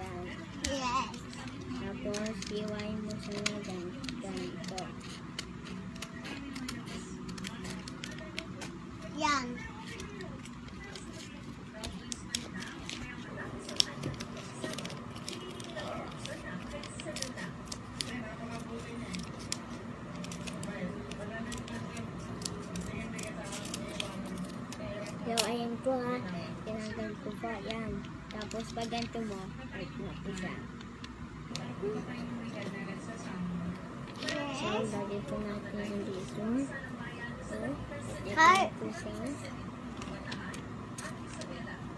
Yan. Yes. Tapos, hiwain mo siya na ganito. Yan. Hiwain ko ha. Tinanggal ko pa. Yan. Tapos, pag ganito mo, hard na po siya. So, lagay po natin yung dito. So, Hi. ito po siya.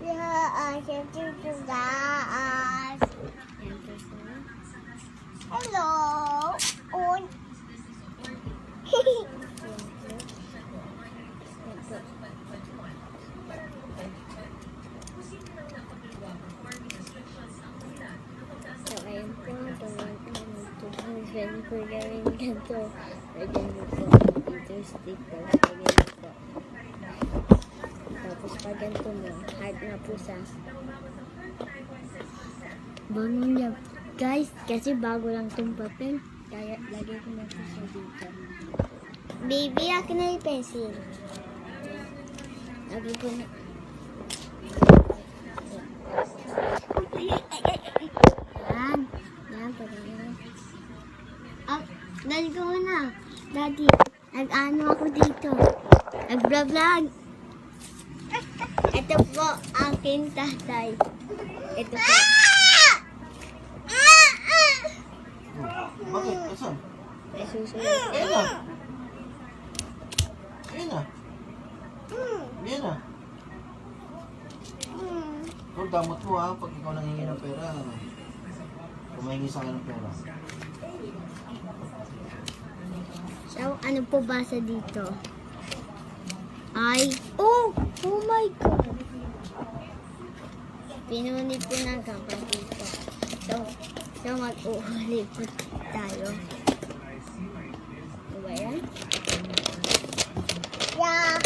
Yeah, safety to guys. Yan po siya. Hello. On. Yan po. So, ayun po. Tumagal ko gawin ganito. Lagyan mo po. Dito sticker. Lagyan mo po. Tapos pag ganito mo, hard na po siya. Bangon niya. Guys, kasi bago lang itong papel. Kaya lagay ko na po siya dito. Baby, akin na yung pencil. Lagay ko na. Yan. Yan, pag ganyan. Daddy ko na. Daddy, nag-ano ako dito. Nag-vlog. Ito po, aking tatay. Ito po. Bakit? Asan? Ay, susunod. Ayan na. Ayan na. Ayan na. Ikaw, damot mo ha. Pag ikaw nangingi ng pera, kumahingi sa akin ng pera. So, ano po basa dito? Oh my God. Pinunit ko ng kapatid ko. So mag-uhuli po tayo. Ano ba yan? Yeah.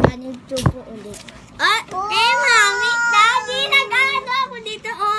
Ganito po ulit. Emma!